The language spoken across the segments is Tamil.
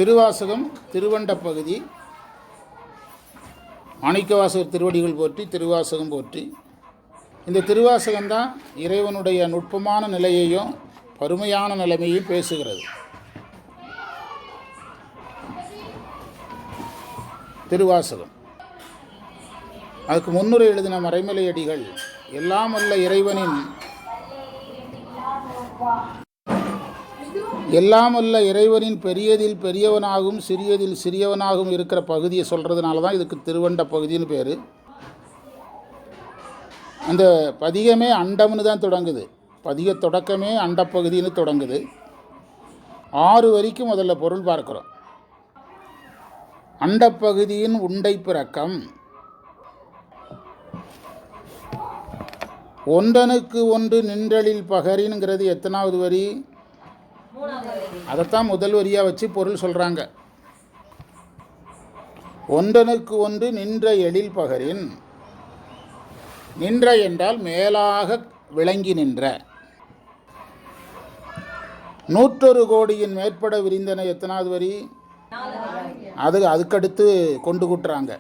திருவாசகம் திருவண்ட பகுதி. மாணிக்கவாசகர் திருவடிகள் போற்றி, திருவாசகம் போற்றி. இந்த திருவாசகம்தான் இறைவனுடைய நுட்பமான நிலையையும் பருமையான நிலைமையும் பேசுகிறது. திருவாசகம் அதுக்கு முன்னுரை எழுதின மறைமலையடிகள் எல்லாம் வல்ல இறைவனின் பெரியதில் பெரியவனாகவும் சிறியதில் சிறியவனாகவும் இருக்கிற பகுதியை சொல்கிறதுனால தான் இதுக்கு திருவண்ட பகுதின்னு பேர். அந்த பதிகமே அண்டம்னு தான் தொடங்குது. பதிக தொடக்கமே அண்டப்பகுதின்னு தொடங்குது. 6 வரிக்கு முதல்ல பொருள் பார்க்குறோம். அண்டப்பகுதியின் உண்டை பிறக்கம், ஒன்றனுக்கு ஒன்று நின்றலில் பகரின்ங்கிறது எத்தனாவது வரி? அதைத்தான் முதல் வரியாக வச்சு பொருள் சொல்கிறாங்க. ஒன்றனுக்கு ஒன்று நின்ற எழில் பகரின். நின்ற என்றால் மேலாக விளங்கி நின்ற. 101 கோடியின் மேற்பட விரிந்தன எத்தனாவது வரி? அதுக்கடுத்து கொண்டு கூட்டுறாங்க.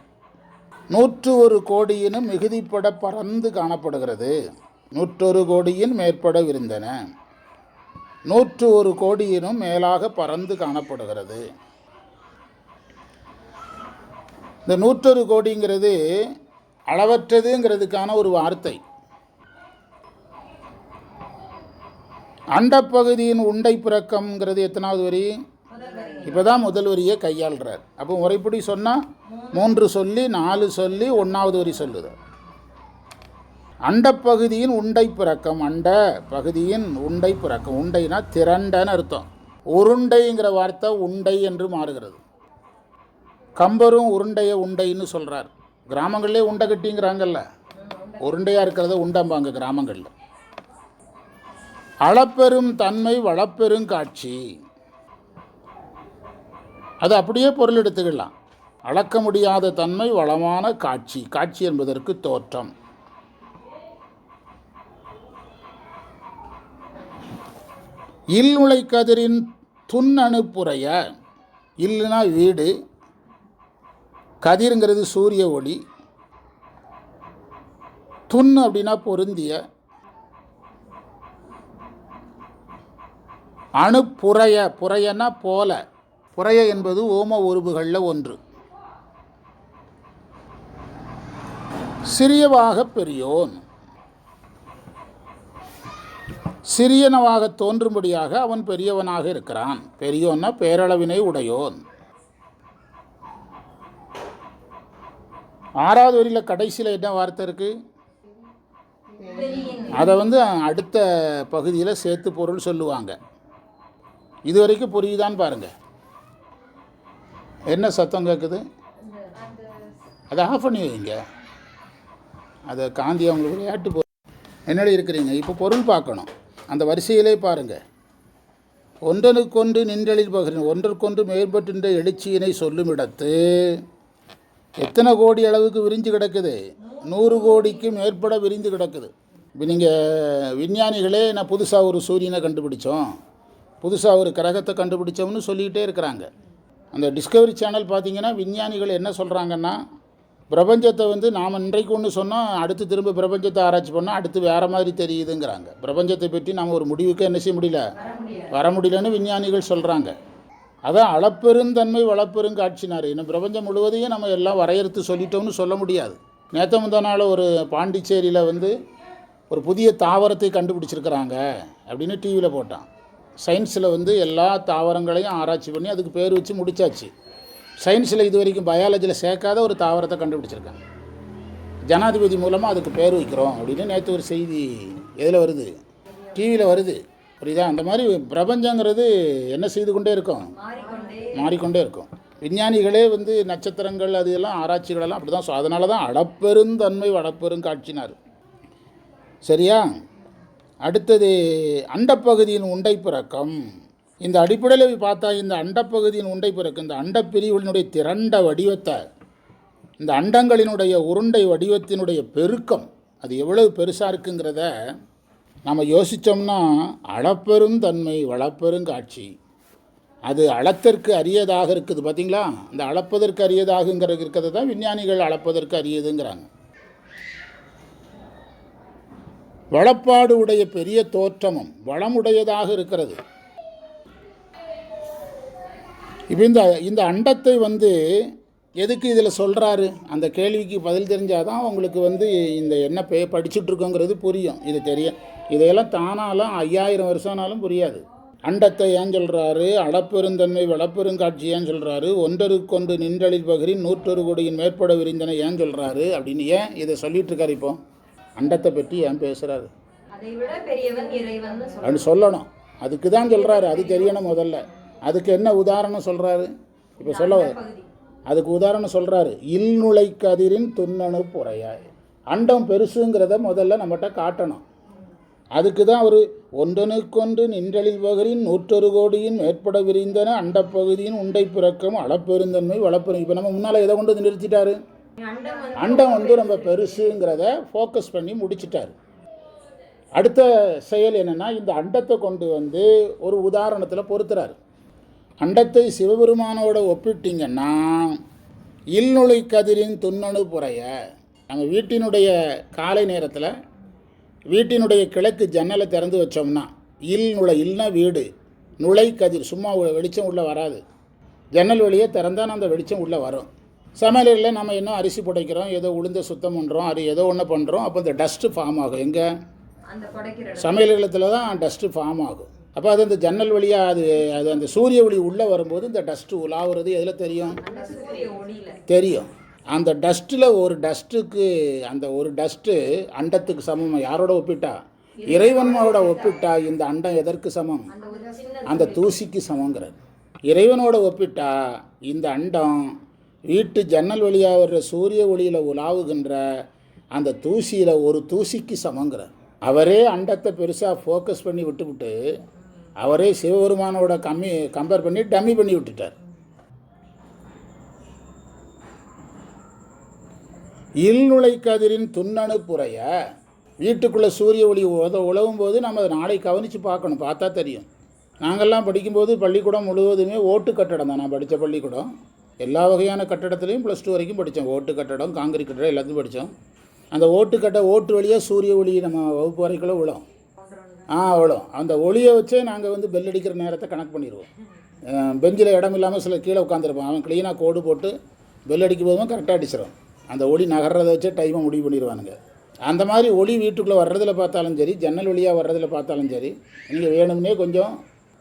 101 கோடியினும் மிகுதிப்பட பறந்து காணப்படுகிறது. 101 கோடியின் மேற்பட விரிந்தன, 101 கோடியினும் மேலாக பறந்து காணப்படுகிறது. இந்த 101 கோடிங்கிறது அளவற்றதுங்கிறதுக்கான ஒரு வார்த்தை. அண்டப்பகுதியின் உண்டை பிறக்கம்ங்கிறது எத்தனாவது வரி? இப்போ தான் முதல் வரியை கையாளுறார். அப்போ முறைப்படி சொன்னால் 3 சொல்லி 4 சொல்லி 1வது வரி சொல்லுது. அண்டப்பகுதியின் உண்டை பிறக்கம். அண்ட பகுதியின் உண்டை பிறக்கம். உண்டைனா திரண்டன்னு அர்த்தம். உருண்டைங்கிற வார்த்தை உண்டை என்று மாறுகிறது. கம்பரும் உருண்டையை உண்டைன்னு சொல்கிறார். கிராமங்கள்லேயே உண்டை கட்டிங்கிறாங்கல்ல, உருண்டையாக இருக்கிறத உண்டம்பாங்க கிராமங்களில். அளப்பெரும் தன்மை வளப்பெரும் காட்சி. அது அப்படியே பொருள் எடுத்துக்கலாம். அளக்க முடியாத தன்மை வளமான காட்சி. காட்சி என்பதற்கு தோற்றம். இல்முளை கதிரின் துண்ணணுப்புறைய. இல்லுனா வீடு, கதிருங்கிறது சூரிய ஒளி, துண் அப்படின்னா பொருந்திய, அணுப்புறைய. புறையன்னா போல. புறைய என்பது ஓம உருபுகளில் ஒன்று. சிறியவாக பெரியோன். சிறியனவாக தோன்றும்படியாக அவன் பெரியவனாக இருக்கிறான். பெரியோன்னா பேரளவினை உடையோன். 6வது வரியில் கடைசியில் என்ன வார்த்தை இருக்குது? அதை அடுத்த பகுதியில் சேர்த்து பொருள் சொல்லுவாங்க. இது வரைக்கும் புரியுதான்னு பாருங்கள். என்ன சத்தம் கேட்குது? அதை ஆஃப் பண்ணி வைங்க. அதை காந்தி அவங்களுக்கு விளையாட்டு என்னடி இருக்கிறீங்க. இப்போ பொருள் பார்க்கணும். அந்த வரிசையிலே பாருங்கள். ஒன்றனுக்கொன்று நின்றலில் பகரின். ஒன்றுக்கொன்று மேற்பட்டுன்ற எழுச்சியினை சொல்லும் இடத்து எத்தனை கோடி அளவுக்கு விரிஞ்சு கிடக்குது? 100 கோடிக்கு மேற்பட விரிந்து கிடக்குது. இப்போ நீங்கள் விஞ்ஞானிகளே நான் புதுசாக ஒரு சூரியனை கண்டுபிடிச்சோம், புதுசாக ஒரு கிரகத்தை கண்டுபிடிச்சோம்னு சொல்லிக்கிட்டே இருக்கிறாங்க. அந்த டிஸ்கவரி சேனல் பார்த்திங்கன்னா விஞ்ஞானிகள் என்ன சொல்கிறாங்கன்னா, பிரபஞ்சத்தை நாம் இன்றைக்கு ஒன்று சொன்னால் அடுத்து திரும்ப பிரபஞ்சத்தை ஆராய்ச்சி பண்ணால் அடுத்து வேறு மாதிரி தெரியுதுங்கிறாங்க. பிரபஞ்சத்தை பற்றி நாம் ஒரு முடிவுக்கு என்ன செய்ய முடியல, வர முடியலன்னு விஞ்ஞானிகள் சொல்கிறாங்க. அதான் அளப்பெருந்தன்மை வளப்பெரும் காட்சினார். இன்னும் பிரபஞ்சம் முழுவதையும் நம்ம எல்லாம் வரையறுத்து சொல்லிட்டோம்னு சொல்ல முடியாது. நேற்று முந்தா நாள் ஒரு பாண்டிச்சேரியில் ஒரு புதிய தாவரத்தை கண்டுபிடிச்சிருக்கிறாங்க அப்படின்னு டிவியில் போட்டான். சயின்ஸில் எல்லா தாவரங்களையும் ஆராய்ச்சி பண்ணி அதுக்கு பேர் வச்சு முடித்தாச்சு. சயின்ஸில் இது வரைக்கும் பயாலஜியில் சேர்க்காத ஒரு தாவரத்தை கண்டுபிடிச்சிருக்காங்க. ஜனாதிபதி மூலமாக அதுக்கு பேர் வைக்கிறோம் அப்படின்னு நேற்று ஒரு செய்தி எதில் வருது? டிவியில் வருது. புரியுதா? அந்த மாதிரி பிரபஞ்சங்கிறது என்ன செய்து கொண்டே இருக்கும், மாறிக்கொண்டே இருக்கும். விஞ்ஞானிகளே நட்சத்திரங்கள் அது எல்லாம் ஆராய்ச்சிகளெல்லாம் அப்படி தான். அதனால தான் அளப்பெருந்தன்மை வளப்பெரும் காட்சினார். சரியா? அடுத்தது அண்டப்பகுதியின் உண்டை பிறக்கம். இந்த அடிப்படையில் பார்த்தா இந்த அண்டப்பகுதியின் உண்டை பிறக்கம், இந்த அண்டப்பிரிவுகளினுடைய திரண்ட வடிவத்தை, இந்த அண்டங்களினுடைய உருண்டை வடிவத்தினுடைய பெருக்கம் அது எவ்வளவு பெருசாக இருக்குங்கிறத நம்ம யோசித்தோம்னா அளப்பெரும் தன்மை வளப்பெரும் காட்சி. அது அளத்தற்கு அரியதாக இருக்குது பார்த்தீங்களா? இந்த அளப்பதற்கு அரியதாகங்கிறது இருக்கிறது தான் விஞ்ஞானிகள் அளப்பதற்கு அரியதுங்கிறாங்க. வளப்பாடு உடைய பெரிய தோற்றமும் வளமுடையதாக இருக்கிறது. இப்போ இந்த அண்டத்தை எதுக்கு இதில் சொல்கிறாரு? அந்த கேள்விக்கு பதில் தெரிஞ்சால் தான் உங்களுக்கு இந்த என்ன படிச்சுட்ருக்கோங்கிறது புரியும். இது தெரியும். இதையெல்லாம் தானாலும் 5000 வருஷம்னாலும் புரியாது. அண்டத்தை ஏன் சொல்கிறாரு? அளப்பெருந்தன்மை வளப்பெருங்காட்சி ஏன் சொல்கிறாரு? ஒன்றருக்கொன்று நின்றலில் பகிரின் 101 கோடியின் மேற்பட விரிந்தனை ஏன் சொல்கிறாரு அப்படின்னு ஏன் இதை சொல்லிகிட்ருக்காரு? இப்போ அண்டத்தை பற்றி ஏன் பேசுகிறாரு அப்படின்னு சொல்லணும். அதுக்கு தான் சொல்கிறாரு. அது தெரியணும் முதல்ல. அதுக்கு என்ன உதாரணம் சொல்கிறாரு? இப்போ அதுக்கு உதாரணம் சொல்கிறாரு. இல்நுழை கதிரின் துண்ணணு புறையாய். அண்டம் பெருசுங்கிறத முதல்ல நம்மகிட்ட காட்டணும். அதுக்கு தான் ஒரு ஒன்றனுக்கொன்று நின்றலில் பகரின் 101 கோடியின் மேற்பட விரிந்தன அண்டப்பகுதியின் உண்டை பிறக்கம் அளப்பெருந்தன்மை வளப்பெரும். இப்போ நம்ம முன்னால் எதை கொண்டு நிறுத்திட்டாரு? அண்டம் ரொம்ப பெருசுங்கிறத ஃபோக்கஸ் பண்ணி முடிச்சிட்டாரு. அடுத்த செயல் என்னென்னா, இந்த அண்டத்தை கொண்டு ஒரு உதாரணத்தில் பொறுத்துறாரு. அண்டத்தை சிவபெருமானோட ஒப்பிட்டிங்கன்னா இல்நுழை கதிரின் துண்ணணு புறைய. நம்ம வீட்டினுடைய காலை நேரத்தில் வீட்டினுடைய கிழக்கு ஜன்னலை திறந்து வச்சோம்னா இல்னா வீடு, நுழை கதிர் சும்மா வெளிச்சம் உள்ளே வராது. ஜன்னல் வழியே திறந்தால் அந்த வெளிச்சம் உள்ளே வரும். சமையலில் நம்ம இன்னும் அரிசி புடைக்கிறோம், ஏதோ உளுந்த சுத்தம் பண்ணுறோம், அது ஏதோ ஒன்று பண்ணுறோம். அப்போ இந்த டஸ்ட்டு ஃபார்ம் ஆகும். எங்கே? சமையல் இல்லத்தில் தான் டஸ்ட்டு ஃபார்ம் ஆகும். அப்போ அது அந்த ஜன்னல் வழியாக அது அந்த சூரிய ஒளி உள்ளே வரும்போது இந்த டஸ்ட்டு உலாவுறது எதில் தெரியும்? தெரியும். அந்த டஸ்ட்டில் ஒரு டஸ்ட்டுக்கு அந்த ஒரு டஸ்ட்டு அண்டத்துக்கு சமம். யாரோட ஒப்பிட்டா? இறைவனோட ஒப்பிட்டா இந்த அண்டம் எதற்கு சமம்? அந்த தூசிக்கு சமங்கிறார். இறைவனோட ஒப்பிட்டா இந்த அண்டம் வீட்டு ஜன்னல் வழியாக வர்ற சூரிய ஒளியில் உலாவுகின்ற அந்த தூசியில் ஒரு தூசிக்கு சமங்கிறார். அவரே அண்டத்தை பெருசாக ஃபோக்கஸ் பண்ணி விட்டுவிட்டு அவரே சிவபெருமானோட கம்பேர் பண்ணி டம்மி பண்ணி விட்டுட்டார். இல்நுழை கதிரின் துண்ணணு புறைய. வீட்டுக்குள்ளே சூரிய ஒளி உழவும் போது நம்ம அதை நாளை கவனித்து பார்க்கணும். பார்த்தா தெரியும். நாங்கள்லாம் படிக்கும்போது பள்ளிக்கூடம் முழுவதுமே ஓட்டு கட்டடம் தான். நான் படித்த பள்ளிக்கூடம் எல்லா வகையான கட்டடத்துலேயும் +2 வரைக்கும் படித்தோம். ஓட்டு கட்டடம், காங்கிரீட் கட்டடம் எல்லாத்தையும் படித்தோம். அந்த ஓட்டு வழியாக சூரிய ஒளி நம்ம வகுப்பு வரைக்குள்ளே விழும். விழும். அந்த ஒளியை வச்சே நாங்கள் பெல் அடிக்கிற நேரத்தை கணக்கு பண்ணிடுவோம். பெஞ்சில் இடம் இல்லாமல் சில கீழே உட்காந்துருப்போம். அவன் க்ளீனாக கோடு போட்டு பெல் அடிக்கும் போதும் கரெக்டாக அடிச்சிடும். அந்த ஒளி நகர்றதை வச்சே டைமை முடிவு பண்ணிடுவானுங்க. அந்த மாதிரி ஒளி வீட்டுக்குள்ளே வர்றதில் பார்த்தாலும் சரி, ஜன்னல் வழியாக வர்றதில் பார்த்தாலும் சரி, நீங்கள் வேணும்னே கொஞ்சம்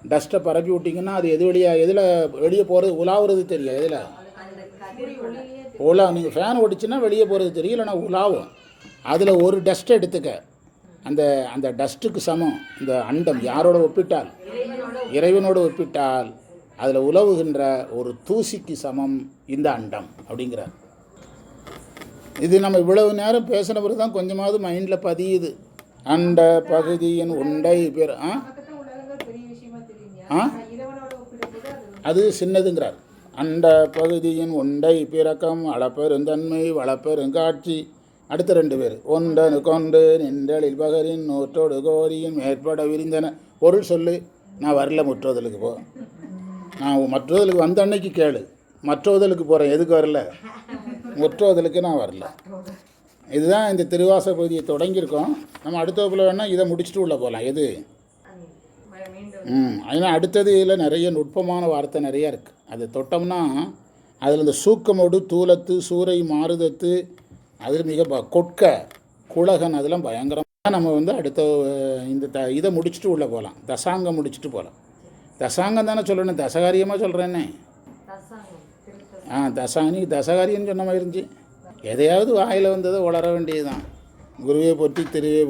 டஸ்ட்டை பரப்பி விட்டிங்கன்னா அது எது வழியாக எதில் வெளியே போகிறது உலாவுறது தெரியும். எதில் நீங்கள் ஃபேன் ஓடிச்சுன்னா வெளியே போகிறது தெரியும், இல்லைன்னா உலாவும். அதில் ஒரு டஸ்ட்டை எடுத்துக்க. அந்த டஸ்ட்டுக்கு சமம் இந்த அண்டம். யாரோட ஒப்பிட்டால்? இறைவனோடு ஒப்பிட்டால் அதில் உலவுகின்ற ஒரு தூசிக்கு சமம் இந்த அண்டம் அப்படிங்கிறார். இது நம்ம இவ்வளவு நேரம் பேசின பிறகு தான் கொஞ்சமாவது மைண்டில் பதியுது. அண்ட பகுதியின் உண்டை பேர் அது சின்னதுங்கிறார். அண்ட பகுதியின் உண்டை பிறக்கம் அளப்பெருந்தன்மை வளப்பெருங்காட்சி. அடுத்த 2 பேர் ஒன்றனு கொண்டு நின்றலில் பகரின் 101 கோடியின் மேற்பட விரிந்தன. பொருள் சொல்லு. நான் வரல முற்றோதலுக்கு போ. நான் மற்றோதலுக்கு வந்த அன்னைக்கு கேளு. மற்றோதலுக்கு போகிறேன். எதுக்கு வரல? முற்றோதலுக்கு நான் வரல. இதுதான் இந்த திருவாச பகுதியை தொடங்கியிருக்கோம். நம்ம அடுத்த வகுப்பில் வேணால் இதை முடிச்சுட்டு உள்ளே போகலாம். எது? அதனால் அடுத்தது இதில் நிறைய நுட்பமான வார்த்தை நிறையா இருக்குது. அது தொட்டோம்னா அதில் இந்த சூக்கமோடு தூலத்து சூறை மாறுதத்து அதில் மிக கொட்க குலகன் அதெல்லாம் பயங்கரமாக நம்ம அடுத்த இந்த இதை முடிச்சுட்டு உள்ளே போகலாம். தசாங்கம் முடிச்சுட்டு போகலாம். தசாங்கம் தானே சொல்லணும், தசகாரியமாக சொல்கிறேன்னே. தசகாரியன்னு சொன்ன மாதிரி இருந்துச்சு. எதையாவது வாயில் வந்ததை உளர வேண்டியது தான். குருவே போற்றி திருவே போற்றி.